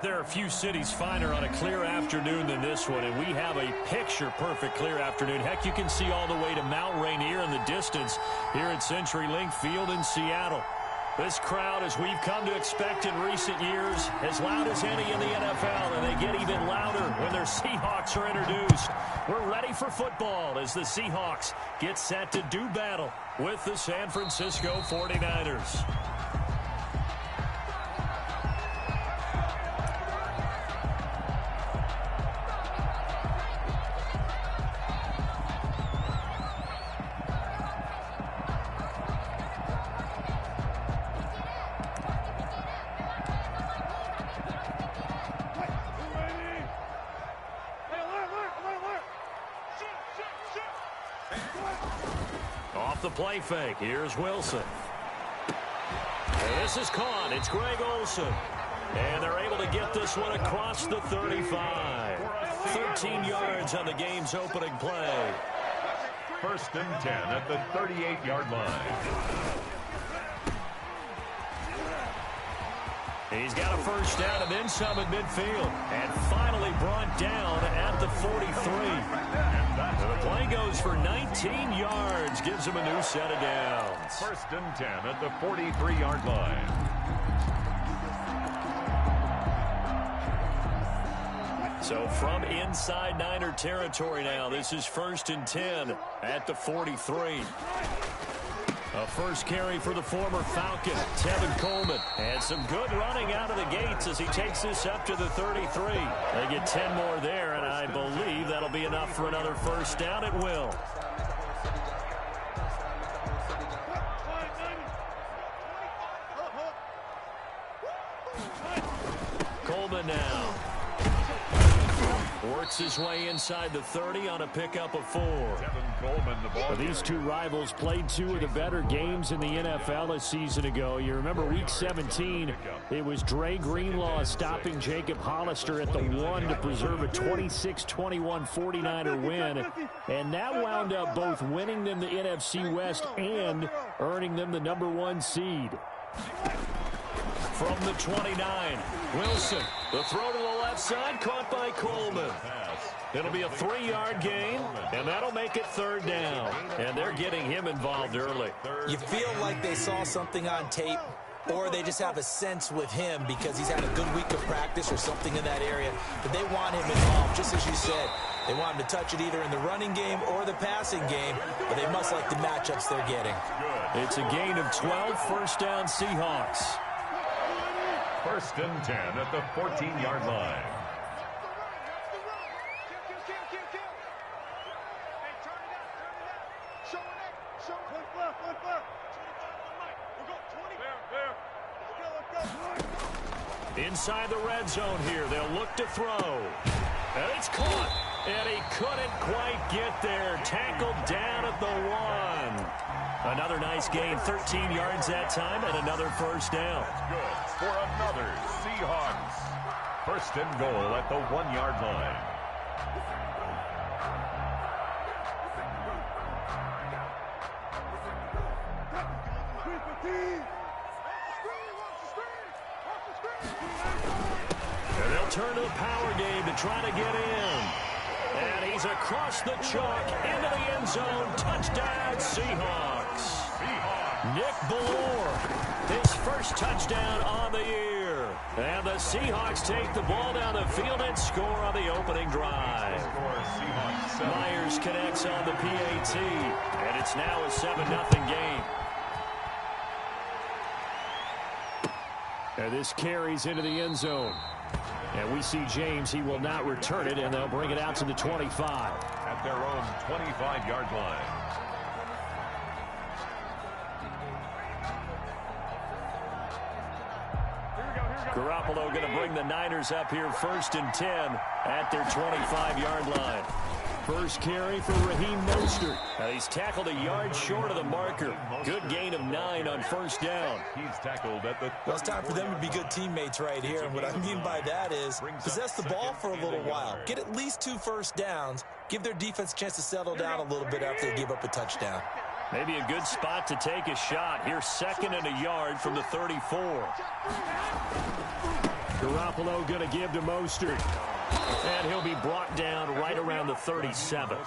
There are a few cities finer on a clear afternoon than this one, and we have a picture-perfect clear afternoon. Heck, you can see all the way to Mount Rainier in the distance here at CenturyLink Field in Seattle. This crowd, as we've come to expect in recent years, as loud as any in the NFL, and they get even louder when their Seahawks are introduced. We're ready for football as the Seahawks get set to do battle with the San Francisco 49ers. Off the play fake, here's Wilson. And this is caught. It's Greg Olsen. And they're able to get this one across the 35. 13 yards on the game's opening play. 1st and 10 at the 38-yard line. He's got a first down and then some at midfield. And finally brought down at the 43. The play goes for 19 yards. Gives him a new set of downs. 1st and 10 at the 43-yard line. So from inside Niner territory now, this is 1st and 10 at the 43. A first carry for the former Falcon, Tevin Coleman. And some good running out of the gates as he takes this up to the 33. They get 10 more there, and I believe that'll be enough for another first down at will. Coleman now works his way inside the 30 on a pickup of 4. Well, these two rivals played two of the better games in the NFL a season ago. You remember Week 17, it was Dre Greenlaw stopping Jacob Hollister at the 1 to preserve a 26-21 49er win. And that wound up both winning them the NFC West and earning them the #1 seed. From the 29, Wilson, the throw to the left side, caught by Coleman. It'll be a 3-yard gain, and that'll make it 3rd down. And they're getting him involved early. You feel like they saw something on tape, or they just have a sense with him because he's had a good week of practice or something in that area. But they want him involved, just as you said. They want him to touch it either in the running game or the passing game, but they must like the matchups they're getting. It's a gain of 12, first down Seahawks. 1st and 10 at the 14-yard line. Inside the red zone here, they'll look to throw. And it's caught. And he couldn't quite get there. Tackled down at the 1. Another nice gain, 13 yards that time, and another first down. Good for another Seahawks. 1st and goal at the 1-yard line. And they'll turn to the power game to try to get in. And he's across the chalk into the end zone. Touchdown, Seahawks. Nick Bellore, his first touchdown on the year. And the Seahawks take the ball down the field and score on the opening drive. Myers connects on the PAT, and it's now a 7-0 game. And this carries into the end zone. And we see James, he will not return it, and they'll bring it out to the 25. At their own 25-yard line. Garoppolo going to bring the Niners up here 1st and 10 at their 25-yard line. First carry for Raheem Mostert. Now he's tackled a yard short of the marker. Good gain of 9 on first down. He's tackled at the... Well, it's time for them to be good teammates right here. And what I mean by that is possess the ball for a little while. Get at least 2 first downs. Give their defense a chance to settle down a little bit after they give up a touchdown. Maybe a good spot to take a shot. Here's 2nd and a yard from the 34. Garoppolo going to give to Mostert. And he'll be brought down right around the 37.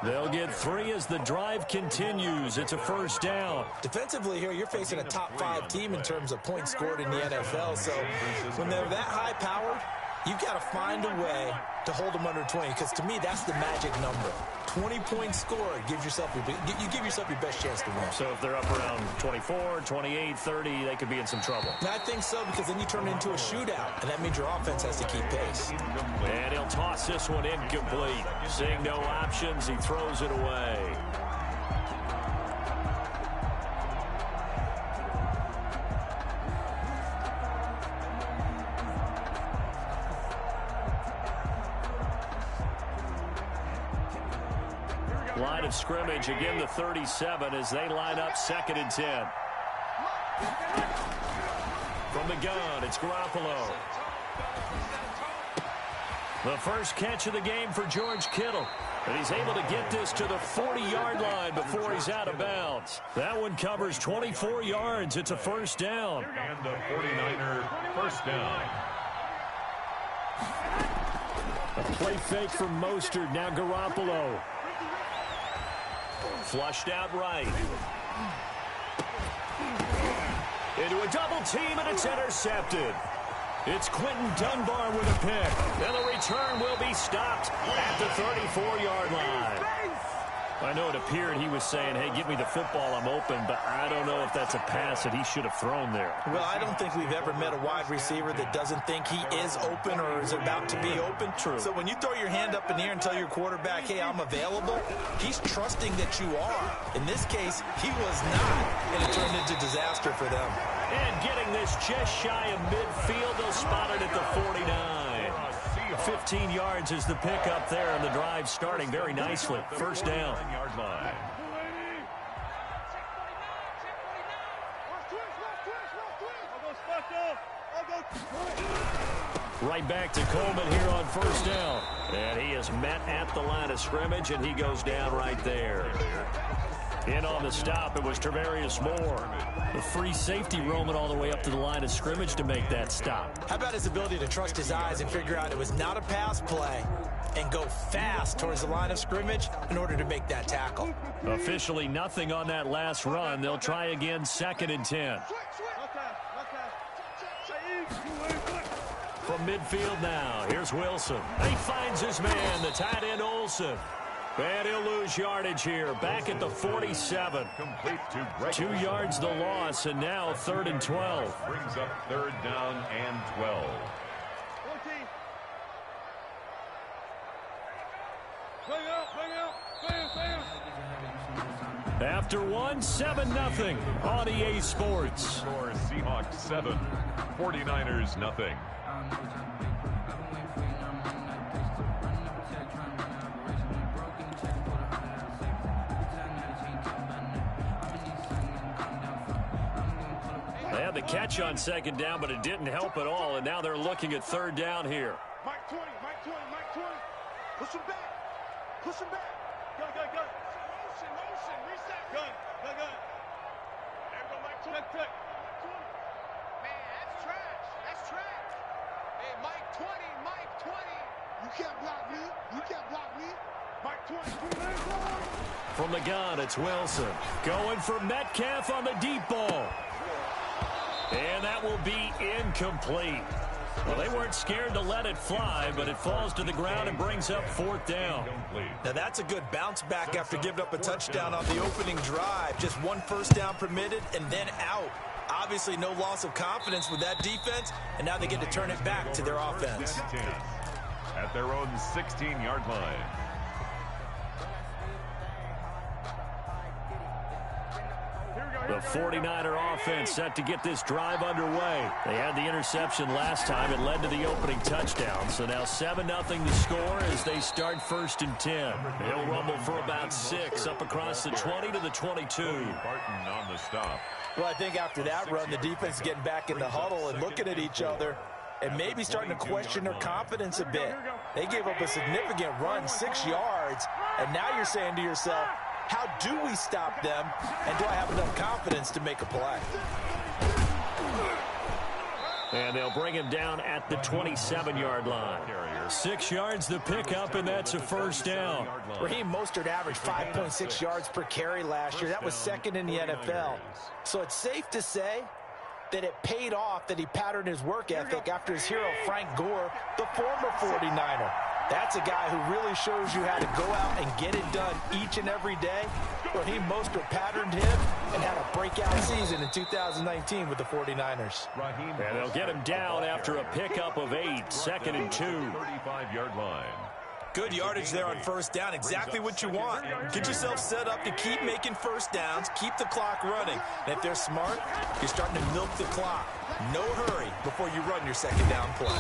They'll get 3 as the drive continues. It's a first down. Defensively here, you're facing a top-5 team in terms of points scored in the NFL. So when they're that high-powered, you've got to find a way to hold them under 20, because to me, that's the magic number. 20 points scored gives yourself you give yourself your best chance to win. So if they're up around 24, 28, 30, they could be in some trouble. And I think so, because then you turn it into a shootout, and that means your offense has to keep pace. And he'll toss this one incomplete. Seeing no options, he throws it away. Line of scrimmage, again the 37 as they line up 2nd and 10. From the gun, it's Garoppolo. The first catch of the game for George Kittle. And he's able to get this to the 40-yard line before he's out of bounds. That one covers 24 yards. It's a first down. And the 49er first down. A play fake from Mostert. Now Garoppolo. Flushed out right. Into a double team, and it's intercepted. It's Quentin Dunbar with a pick. And the return will be stopped at the 34-yard line. I know it appeared he was saying, hey, give me the football, I'm open, but I don't know if that's a pass that he should have thrown there. Well, I don't think we've ever met a wide receiver that doesn't think he is open or is about to be open. True. So when you throw your hand up in the air and tell your quarterback, hey, I'm available, he's trusting that you are. In this case, he was not, and it turned into disaster for them. And getting this just shy of midfield, they'll spot it at the 49. 15 yards is the pickup there, and the drive starting very nicely. First down. Right back to Coleman here on first down. And he is met at the line of scrimmage, and he goes down right there. In on the stop, it was Tarvarius Moore. The free safety roaming all the way up to the line of scrimmage to make that stop. How about his ability to trust his eyes and figure out it was not a pass play and go fast towards the line of scrimmage in order to make that tackle? Officially nothing on that last run. They'll try again, 2nd and 10. From midfield now, here's Wilson. He finds his man, the tight end Olsen. And he'll lose yardage here, back at the 47. Complete to Greg 2 yards the loss, and now 3rd and 12. brings up 3rd down and 12. 14. After one, 7-0 on EA Sports. Score Seahawks 7, 49ers nothing. They had the catch on 2nd down, but it didn't help at all, and now they're looking at 3rd down here. Mike 20, Mike 20, Mike 20. Push him back. Push him back. Gun, gun, gun. Motion, reset. Gun, gun, gun. There we go, Mike 20. Check. Man, that's trash. That's trash. Hey, Mike 20, Mike 20. You can't block me. You can't block me. Mike 20. From the gun, it's Wilson. Going for Metcalf on the deep ball. And that will be incomplete. Well, they weren't scared to let it fly, but it falls to the ground and brings up 4th down. Now that's a good bounce back after giving up a touchdown on the opening drive. Just 1 first down permitted and then out. Obviously no loss of confidence with that defense, and now they get to turn it back to their offense. At their own 16-yard line. The 49er offense set to get this drive underway. They had the interception last time. It led to the opening touchdown. So now 7-0 the score as they start 1st and 10. They'll rumble for about 6 up across the 20 to the 22. Barton on the stop. Well, I think after that run, the defense is getting back in the huddle and looking at each other and maybe starting to question their confidence a bit. They gave up a significant run, 6 yards, and now you're saying to yourself, how do we stop them, and do I have enough confidence to make a play? And they'll bring him down at the 27-yard line. 6 yards the pickup, and that's a first down. Raheem Mostert averaged 5.6 yards per carry last year. That was second in the NFL. So it's safe to say that it paid off that he patterned his work ethic after his hero Frank Gore, the former 49er. That's a guy who really shows you how to go out and get it done each and every day. Raheem Mostert patterned him and had a breakout season in 2019 with the 49ers. And they'll get him down after a pickup of 8, 2nd and 2. 35-yard line. Good yardage there on first down. Exactly what you want. Get yourself set up to keep making first downs, keep the clock running. And if they're smart, you're starting to milk the clock. No hurry before you run your second down play.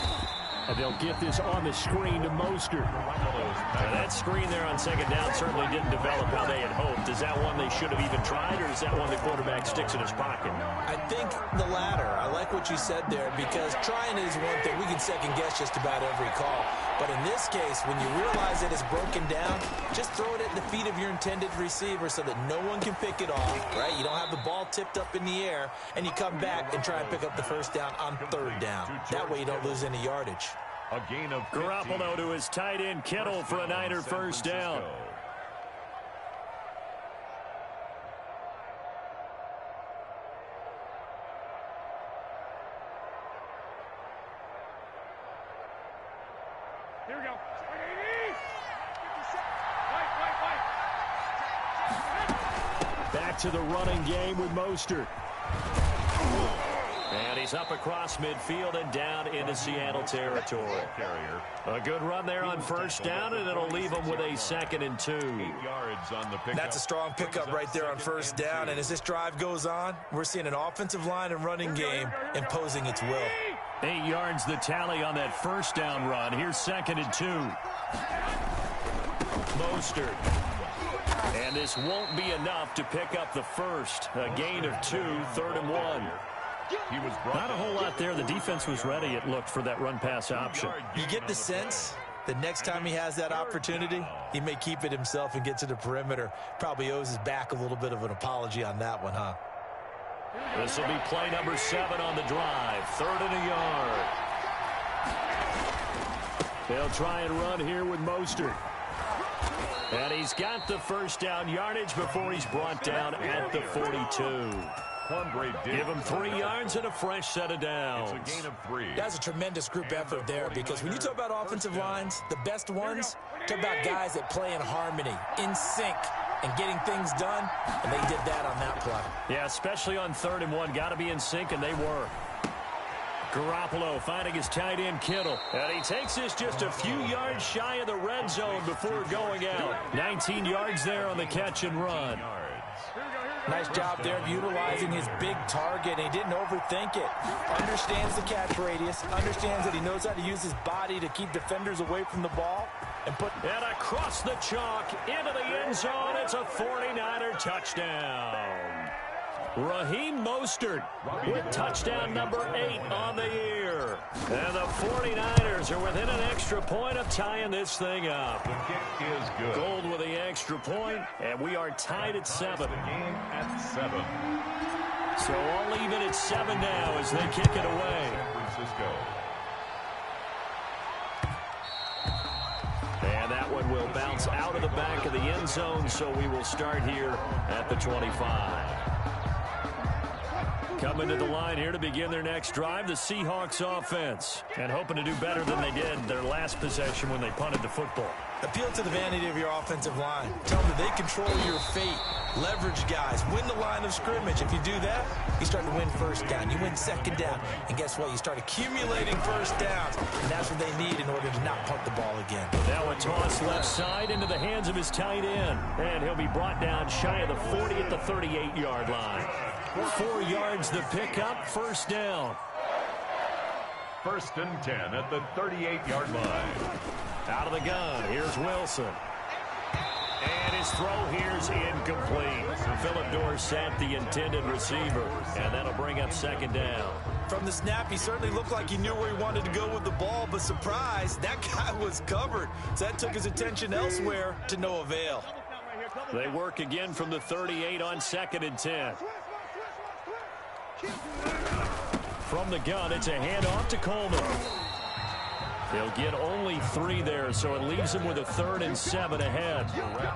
And they'll get this on the screen to Mostert. Now that screen there on second down certainly didn't develop how they had hoped. Is that one they should have even tried, or is that one the quarterback sticks in his pocket? I think the latter. I like what you said there, because trying is one thing. We can second guess just about every call. But in this case, when you realize that it's broken down, just throw it at the feet of your intended receiver so that no one can pick it off, right? You don't have the ball tipped up in the air, and you come back and try and pick up the first down on third down. That way you don't lose any yardage. A gain of 15. Garoppolo to his tight end Kittle for a Niner first down. Here we go. Back to the running game with Mostert. And he's up across midfield and down into Seattle territory. A good run there on first down, and it'll leave him with a 2nd and 2. 8 yards on the pickup. That's a strong pickup right there on first down. And as this drive goes on, we're seeing an offensive line and running game imposing its will. 8 yards the tally on that first down run. Here's 2nd and 2. Mostert. And this won't be enough to pick up the first. A gain of 2, 3rd and 1. He was Not a whole lot there. The defense was ready, it looked, for that run-pass option. You get the sense that next time he has that opportunity, he may keep it himself and get to the perimeter. Probably owes his back a little bit of an apology on that one, huh? This will be play number 7 on the drive. 3rd and a yard. They'll try and run here with Mostert. And he's got the first down yardage before he's brought down at the 42. Give him 3 yards and a fresh set of downs. It's a gain of 3. That's a tremendous group effort there, because when you talk about offensive lines, the best ones, talk about guys that play in harmony, in sync, and getting things done, and they did that on that play. Yeah, especially on 3rd and 1. Got to be in sync, and they were. Garoppolo finding his tight end Kittle. And he takes this just a few yards shy of the red zone before going out. 19 yards there on the catch and run. Nice job there of utilizing his big target. He didn't overthink it. Understands the catch radius. Understands that he knows how to use his body to keep defenders away from the ball. And across the chalk into the end zone. It's a 49er touchdown. Raheem Mostert with touchdown number 8 on the year. And the 49ers are within an extra point of tying this thing up. The kick is good. Gold with the extra point, and we are tied at 7. The game at 7. So all even at 7 now as they kick it away. San Francisco. And that one will bounce out of the back of the end zone, so we will start here at the 25. Coming to the line here to begin their next drive, the Seahawks offense. And hoping to do better than they did their last possession when they punted the football. Appeal to the vanity of your offensive line. Tell them that they control your fate. Leverage guys. Win the line of scrimmage. If you do that, you start to win first down. You win second down. And guess what? You start accumulating first downs. And that's what they need in order to not punt the ball again. Now a toss left side into the hands of his tight end. And he'll be brought down shy of the 40 at the 38-yard line. 4 yards the pickup, first down. 1st and 10 at the 38-yard line. Out of the gun, here's Wilson. And his throw here's incomplete. Philip Dorsett, the intended receiver. And that'll bring up 2nd down. From the snap, he certainly looked like he knew where he wanted to go with the ball, but surprise, that guy was covered. So that took his attention elsewhere to no avail. They work again from the 38 on 2nd and 10. From the gun, it's a handoff to Coleman. He'll get only 3 there, so it leaves him with a 3rd and 7 ahead.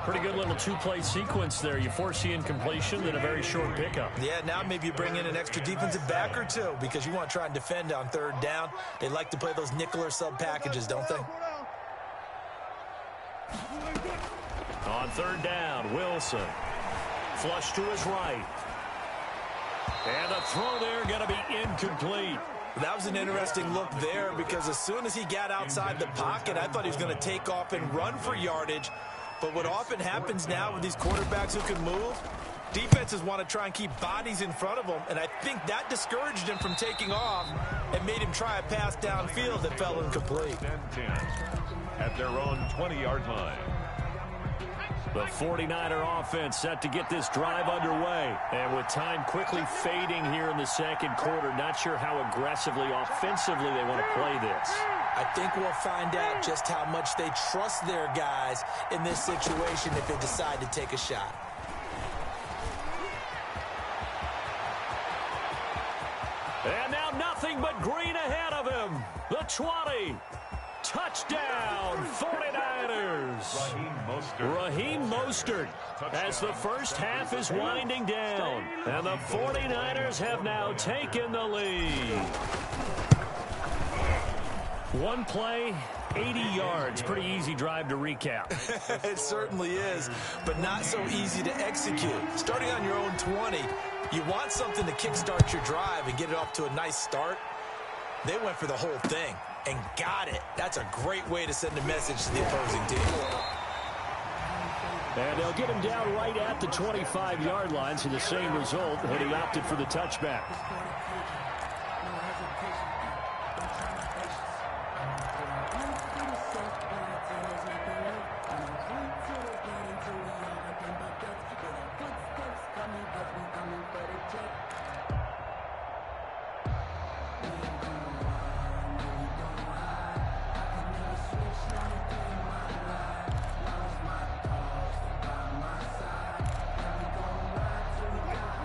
Pretty good little 2-play sequence there. You force the incompletion, then a very short pickup. Yeah, now maybe you bring in an extra defensive back or 2 because you want to try and defend on 3rd down. They like to play those nickel or sub packages, don't they? On 3rd down, Wilson. Flush to his right. And the throw there going to be incomplete. That was an interesting look there because as soon as he got outside the pocket, I thought he was going to take off and run for yardage. But what often happens now with these quarterbacks who can move, defenses want to try and keep bodies in front of them, and I think that discouraged him from taking off and made him try a pass downfield that fell incomplete. 10 at their own 20-yard line. The 49er offense set to get this drive underway. And with time quickly fading here in the second quarter, not sure how aggressively, offensively they want to play this. I think we'll find out just how much they trust their guys in this situation if they decide to take a shot. And now nothing but green ahead of him. The 20. Touchdown, 49ers. Raheem Mostert as the first half is winding down. And the 49ers have now taken the lead. One play, 80 yards. Pretty easy drive to recap. It certainly is, but not so easy to execute. Starting on your own 20, you want something to kickstart your drive and get it off to a nice start. They went for the whole thing and got it. That's a great way to send a message to the opposing team. And they'll get him down right at the 25-yard line, so the same result, and he opted for the touchback.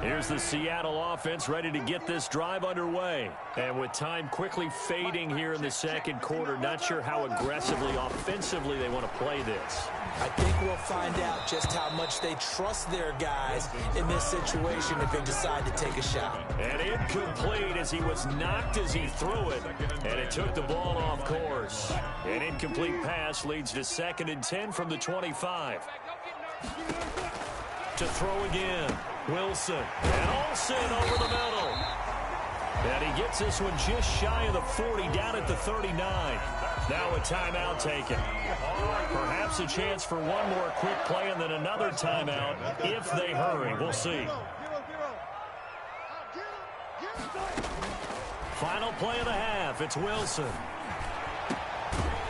Here's the Seattle offense ready to get this drive underway. And with time quickly fading here in the second quarter, not sure how aggressively, offensively they want to play this. I think we'll find out just how much they trust their guys in this situation if they decide to take a shot. And incomplete as he was knocked as he threw it. And it took the ball off course. An incomplete pass leads to 2nd and 10 from the 25. To throw again, Wilson. And Olsen over the middle. And he gets this one just shy of the 40, down at the 39. Now a timeout taken. Perhaps a chance for one more quick play and then another timeout if they hurry. We'll see. Final play of the half. It's Wilson.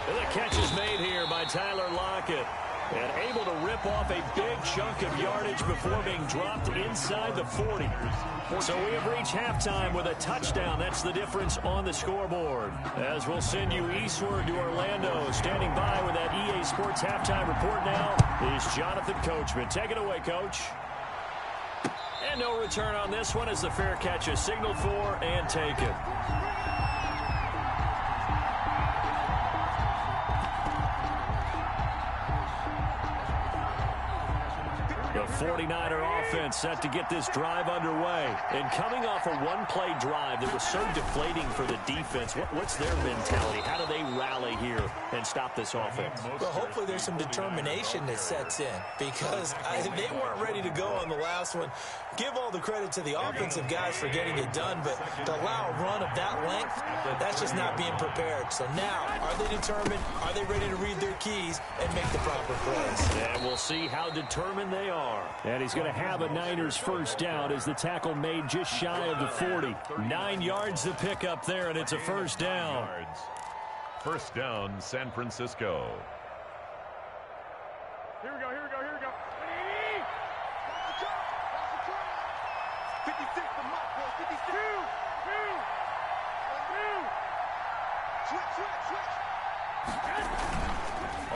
And the catch is made here by Tyler Lockett. And able to rip off a big chunk of yardage before being dropped inside the 40. So we have reached halftime with a touchdown. That's the difference on the scoreboard. As we'll send you eastward to Orlando. Standing by with that EA Sports halftime report now is Jonathan Coachman. Take it away, Coach. And no return on this one as the fair catch is signaled for and taken. The 49er offense set to get this drive underway. And coming off a one-play drive that was so deflating for the defense, what's their mentality? How do they rally here and stop this offense? Well, hopefully there's some determination that sets in because they weren't ready to go on the last one. Give all the credit to the offensive guys for getting it done, but to allow a run of that length, that's just not being prepared. So now, are they determined? Are they ready to read their keys and make the proper plays? And we'll see how determined they are. And he's going to have a Niners first down as the tackle made just shy of the 40. 9 yards to pick up there, and it's a first down. First down, San Francisco. Here we go, here we go, here we go. 56, the mark, boy, 52. Switch.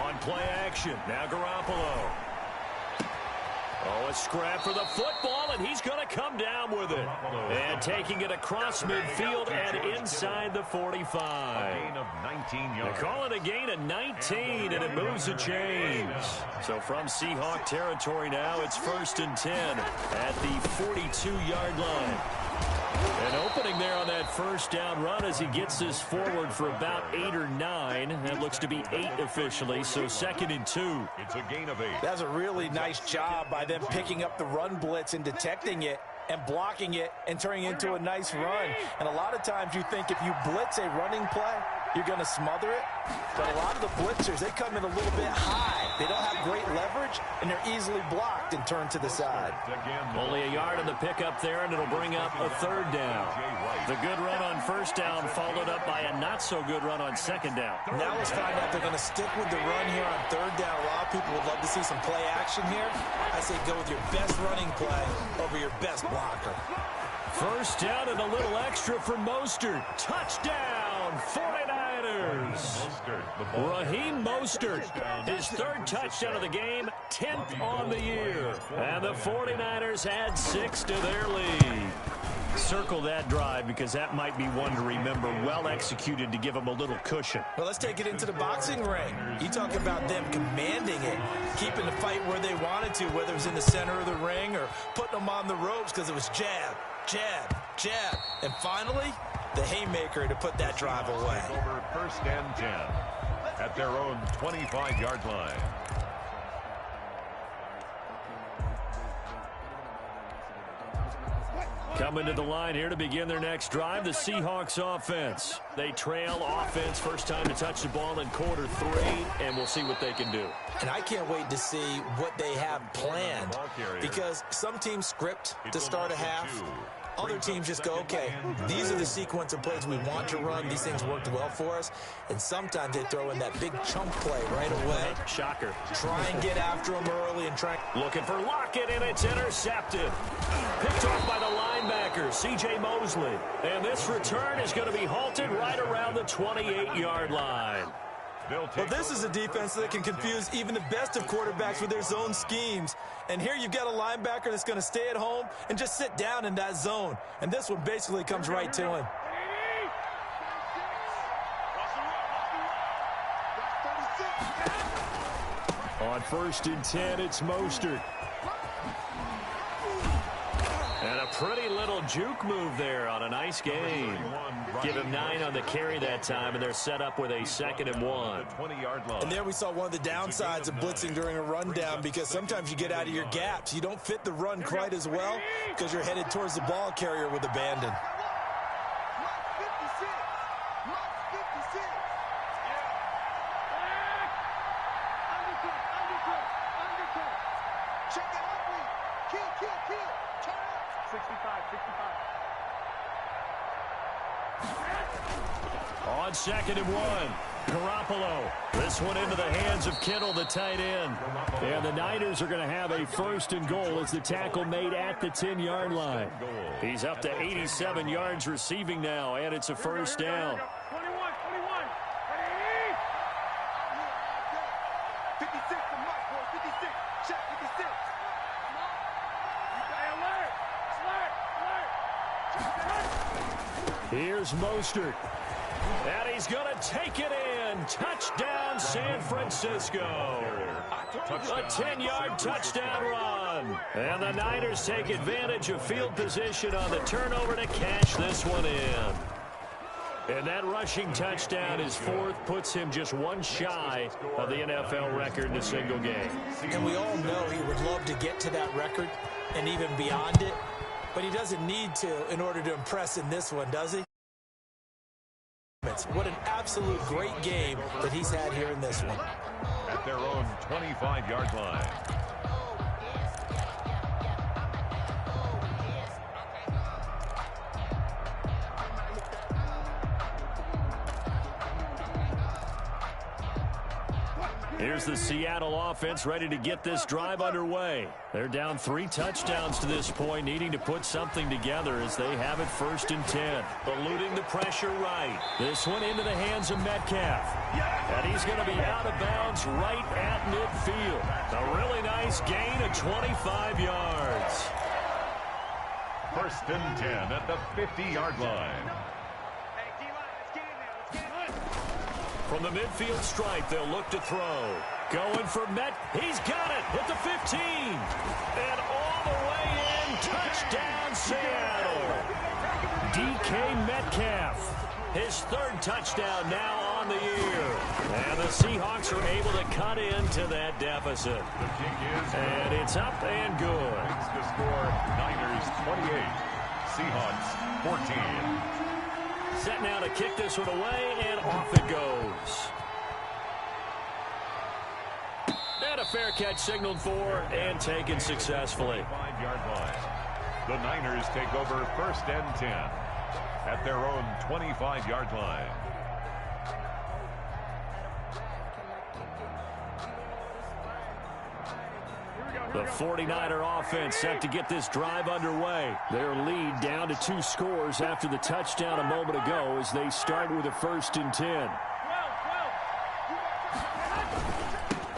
On play action, now Garoppolo. Oh, a scrap for the football, and he's going to come down with it. And taking it across midfield and inside the 45. A gain of 19 yards. They call it a gain of 19, and it moves the chains. So from Seahawk territory now, it's 1st and 10 at the 42-yard line. An opening there on that first down run as he gets this forward for about 8 or 9. That looks to be 8 officially, so 2nd and 2. It's a gain of 8. That's a really nice job by them picking up the run blitz and detecting it and blocking it and turning it into a nice run. And a lot of times you think if you blitz a running play, you're going to smother it. But a lot of the blitzers, they come in a little bit high. They don't have great leverage, and they're easily blocked and turned to the side. Only a yard in the pickup there, and it'll bring up a 3rd down. The good run on 1st down followed up by a not-so-good run on 2nd down. Now let's find out if they're going to stick with the run here on 3rd down. A lot of people would love to see some play action here. I say go with your best running play over your best blocker. 1st down and a little extra for Mostert. Touchdown, 49ers. Raheem Mostert, his 3rd touchdown of the game, 10th on the year. And the 49ers add 6 to their lead. Circle that drive because that might be one to remember. Well executed to give them a little cushion. Well, let's take it into the boxing ring. You talk about them commanding it, keeping the fight where they wanted to, whether it was in the center of the ring or putting them on the ropes because it was jab, jab, jab. And finally, the haymaker to put that drive away. Over 1st and 10 at their own 25-yard line. Coming to the line here to begin their next drive, the Seahawks offense. They trail offense, first time to touch the ball in quarter 3, and we'll see what they can do. And I can't wait to see what they have planned because some teams script to start a half. Other teams just go, okay, these are the sequence of plays we want to run. These things worked well for us. And sometimes they throw in that big chunk play right away. Shocker. Try and get after them early and try. Looking for Lockett, and it's intercepted. Picked off by the linebacker, C.J. Mosley. And this return is going to be halted right around the 28-yard line. Well, this is a defense that can confuse even the best of quarterbacks with their zone schemes. And here you've got a linebacker that's going to stay at home and just sit down in that zone. And this one basically comes right to him. On 1st and 10, it's Mostert. And a pretty little juke move there on a nice game. Give him 9 on the carry that time, and they're set up with a 2nd and 1. And there we saw one of the downsides of blitzing during a rundown because sometimes you get out of your gaps. You don't fit the run quite as well because you're headed towards the ball carrier with abandon. On 2nd and 1, Garoppolo. This one into the hands of Kittle, the tight end. And the Niners are going to have a 1st and goal as the tackle made at the 10-yard line. He's up to 87 yards receiving now, and it's a 1st down. 21. Here's Mostert. And he's going to take it in. Touchdown, San Francisco. A 10-yard touchdown run. And the Niners take advantage of field position on the turnover to cash this one in. And that rushing touchdown is 4th, puts him just one shy of the NFL record in a single game. And we all know he would love to get to that record and even beyond it. But he doesn't need to in order to impress in this one, does he? What an absolute great game that he's had here in this one. At their own 25-yard line. Here's the Seattle offense ready to get this drive underway. They're down 3 touchdowns to this point, needing to put something together as they have it 1st and 10. Eluding the pressure right. This one into the hands of Metcalf. And he's going to be out of bounds right at midfield. A really nice gain of 25 yards. 1st and 10 at the 50-yard line. From the midfield stripe, they'll look to throw. Going for Met. He's got it at the 15. And all the way in. Touchdown, Seattle. DK Metcalf. His 3rd touchdown now on the year. And the Seahawks are able to cut into that deficit. And it's up and good. The score, Niners 28, Seahawks 14. Set now to kick this one away, and off it goes. And a fair catch signaled for and taken successfully. 5-yard line. The Niners take over 1st and 10 at their own 25-yard line. The 49er offense set to get this drive underway. Their lead down to 2 scores after the touchdown a moment ago as they start with a 1st and 10.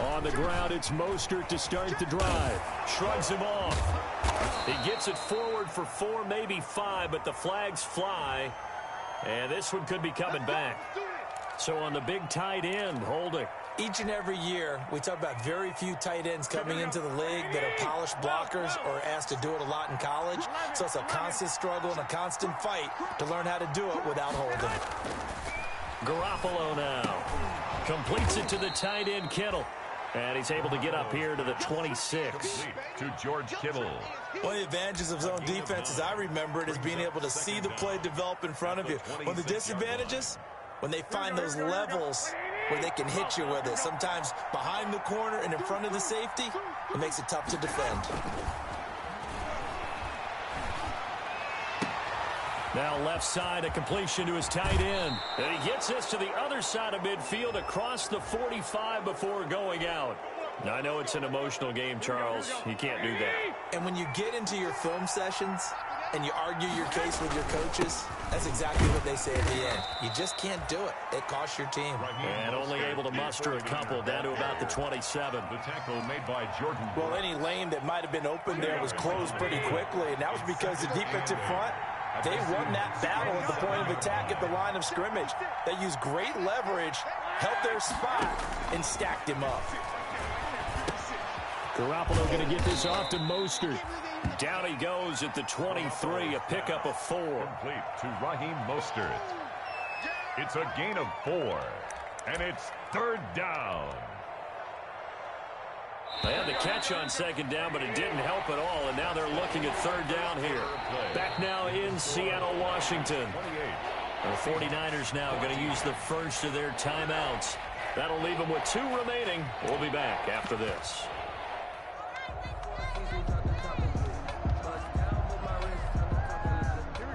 On the ground, it's Mostert to start the drive. Shrugs him off. He gets it forward for 4, maybe 5, but the flags fly. And this one could be coming back. So on the big tight end, holding. Each and every year, we talk about very few tight ends coming into the league that are polished blockers or asked to do it a lot in college. So it's a constant struggle and a constant fight to learn how to do it without holding. Garoppolo now completes it to the tight end, Kittle. And he's able to get up here to the 26. To George Kittle. One of the advantages of zone defense, as I remember it, is being able to see the play develop in front of you. One of the disadvantages, when they find those levels where they can hit you with it. Sometimes behind the corner and in front of the safety, it makes it tough to defend. Now left side, a completion to his tight end. And he gets this to the other side of midfield across the 45 before going out. Now, I know it's an emotional game, Charles. You can't do that. And when you get into your film sessions and you argue your case with your coaches, that's exactly what they say at the end. You just can't do it. It costs your team. And only able to muster a couple down to about the 27. The tackle made by Jordan. Well, any lane that might have been open there was closed pretty quickly, and that was because the defensive front, they won that battle at the point of attack at the line of scrimmage. They used great leverage, held their spot, and stacked him up. Garoppolo going to get this off to Mostert. Down he goes at the 23, a pickup of 4. Complete to Raheem Mostert. It's a gain of 4, and it's 3rd down. They had the catch on 2nd down, but it didn't help at all, and now they're looking at 3rd down here. Back now in Seattle, Washington. The 49ers now going to use the first of their timeouts. That'll leave them with 2 remaining. We'll be back after this.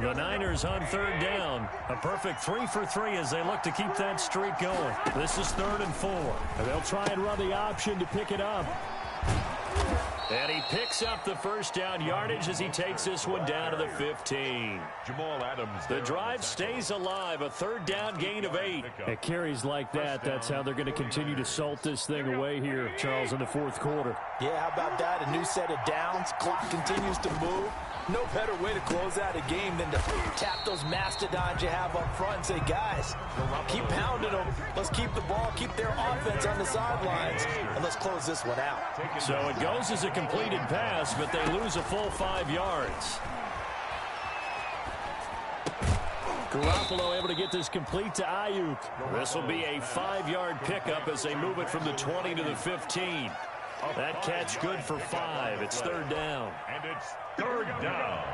The Niners on 3rd down. A perfect 3 for 3 as they look to keep that streak going. This is 3rd and 4. And they'll try and run the option to pick it up. And he picks up the 1st down yardage as he takes this one down to the 15. Jamal Adams. The drive stays alive. A 3rd down gain of 8. At carries like that, that's how they're going to continue to salt this thing away here, Charles, in the 4th quarter. Yeah, how about that? A new set of downs. Clock continues to move. No better way to close out a game than to tap those mastodons you have up front and say, guys, keep pounding them. Let's keep the ball, keep their offense on the sidelines, and let's close this one out. So it goes as a completed pass, but they lose a full 5 yards. Garoppolo able to get this complete to Ayuk. This will be a 5-yard pickup as they move it from the 20 to the 15. That catch good for 5. It's 3rd down. And it's 3rd down.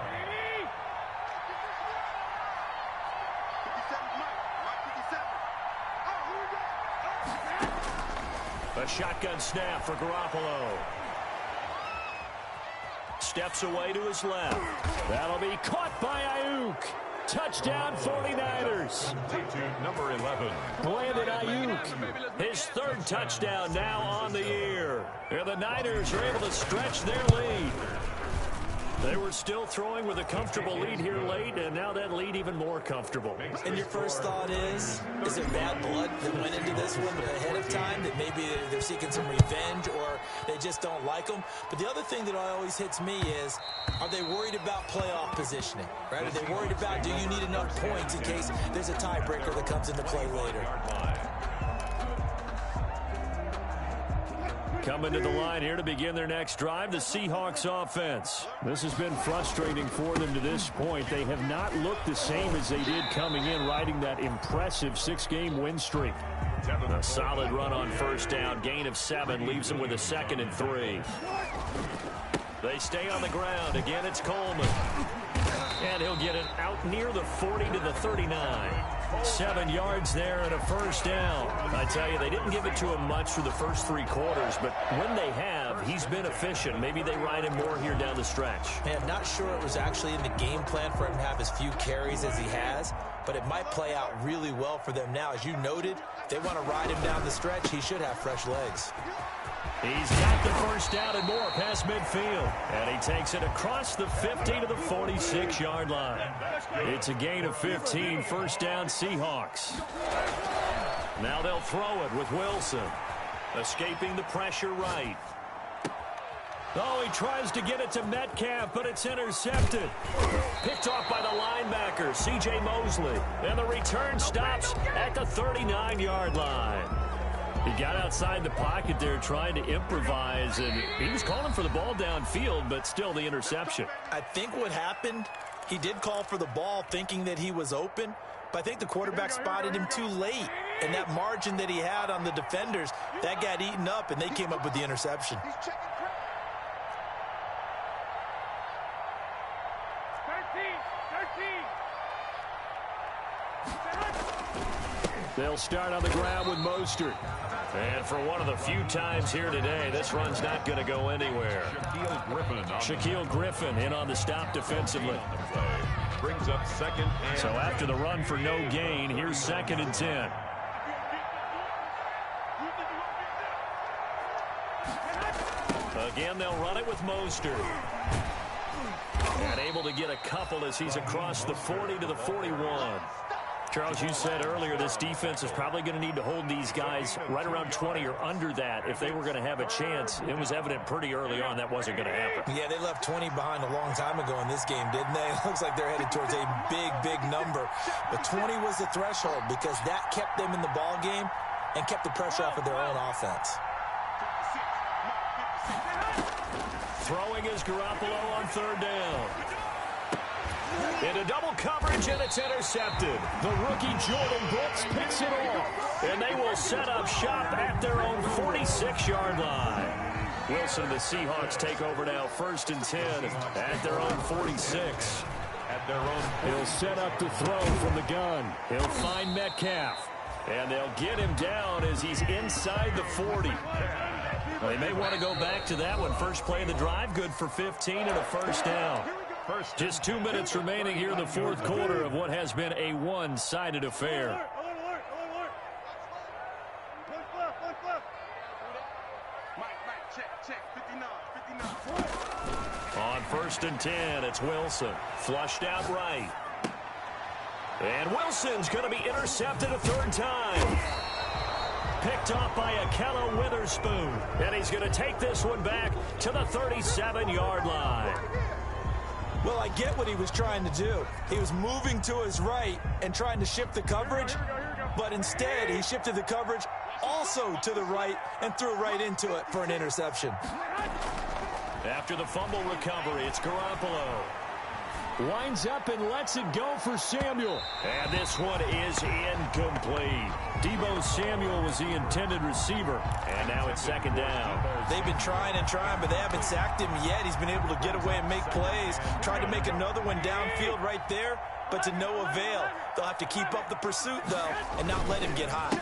A shotgun snap for Garoppolo. Steps away to his left. That'll be caught by Ayuk. Touchdown 49ers. Number 11. Brandon Ayuk. His third touchdown now on the year. And the Niners are able to stretch their lead. They were still throwing with a comfortable lead here late, and now that lead even more comfortable. And your first thought is there bad blood that went into this one ahead of time, that maybe they're seeking some revenge or they just don't like them? But the other thing that always hits me is, are they worried about playoff positioning? Right? Are they worried about, do you need enough points in case there's a tiebreaker that comes into play later? Coming to the line here to begin their next drive, the Seahawks offense. This has been frustrating for them to this point. They have not looked the same as they did coming in, riding that impressive 6-game win streak. A solid run on first down, gain of 7, leaves them with a 2nd and 3. They stay on the ground. Again, it's Coleman. And he'll get it out near the 40 to the 39. 7 yards there and a first down. I tell you, they didn't give it to him much through the first 3 quarters, but when they have, he's been efficient. Maybe they ride him more here down the stretch. Man, not sure it was actually in the game plan for him to have as few carries as he has, but it might play out really well for them now. As you noted, if they want to ride him down the stretch, he should have fresh legs. He's got the first down and more past midfield. And he takes it across the 50 to the 46-yard line. It's a gain of 15, first down Seahawks. Now they'll throw it with Wilson. Escaping the pressure right. Oh, he tries to get it to Metcalf, but it's intercepted. Picked off by the linebacker, C.J. Mosley. And the return stops at the 39-yard line. He got outside the pocket there trying to improvise, and he was calling for the ball downfield, but still the interception. I think what happened, he did call for the ball thinking that he was open, but I think the quarterback spotted him too late. And that margin that he had on the defenders, that got eaten up, and they came up with the interception. 13. They'll start on the ground with Mostert. And for one of the few times here today, this run's not going to go anywhere. Shaquille Griffin in on the stop defensively. Brings up 2nd and... So after the run for no gain, here's 2nd and 10. Again, they'll run it with Mostert. And able to get a couple as he's across the 40 to the 41. Charles, you said earlier this defense is probably going to need to hold these guys right around 20 or under that if they were going to have a chance. It was evident pretty early on that wasn't going to happen. Yeah, they left 20 behind a long time ago in this game, didn't they? It looks like they're headed towards a big, big number. But 20 was the threshold because that kept them in the ball game and kept the pressure off of their own offense. Throwing is Garoppolo on 3rd down. Into double coverage, and it's intercepted. The rookie Jordan Brooks picks it off. And they will set up shop at their own 46-yard line. Wilson and the Seahawks take over now, 1st and 10 at their own 46. At their own. He'll set up to throw from the gun. He'll find Metcalf. And they'll get him down as he's inside the 40. They may want to go back to that one. First play of the drive, good for 15 and a first down. Just 2 minutes remaining here in the 4th quarter of what has been a one-sided affair. On 1st and 10, it's Wilson. Flushed out right. And Wilson's going to be intercepted a 3rd time. Picked off by Ahkello Witherspoon. And he's going to take this one back to the 37-yard line. Well, I get what he was trying to do. He was moving to his right and trying to shift the coverage, but instead he shifted the coverage also to the right and threw right into it for an interception. After the fumble recovery, it's Garoppolo. Winds up and lets it go for Samuel. And this one is incomplete. Deebo Samuel was the intended receiver. And now it's 2nd down. They've been trying and trying, but they haven't sacked him yet. He's been able to get away and make plays. Tried to make another one downfield right there, but to no avail. They'll have to keep up the pursuit, though, and not let him get hot.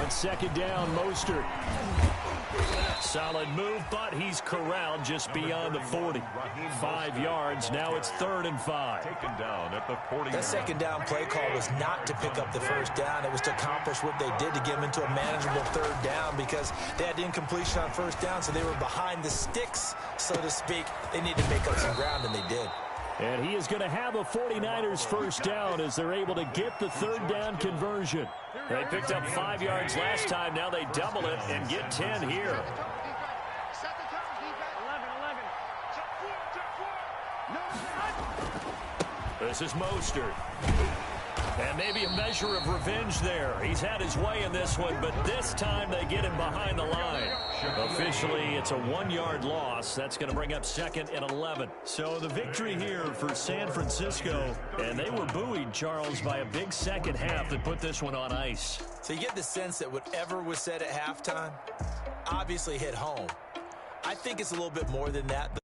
On second down, Mostert. Solid move, but he's corralled just beyond the 40. 5 yards. Now it's 3rd and 5. Taken down at the 40. That second down play call was not to pick up the first down. It was to accomplish what they did to get them into a manageable 3rd down because they had incompletion on first down, so they were behind the sticks, so to speak. They needed to make up some ground, and they did. And he is going to have a 49ers first down as they're able to get the 3rd down conversion. They picked up 5 yards last time. Now they double it and get 10 here. This is Mostert. And maybe a measure of revenge there. He's had his way in this one, but this time they get him behind the line. Officially, it's a 1-yard loss. That's going to bring up 2nd and 11. So the victory here for San Francisco. And they were buoyed, Charles, by a big second half that put this one on ice. So you get the sense that whatever was said at halftime obviously hit home. I think it's a little bit more than that.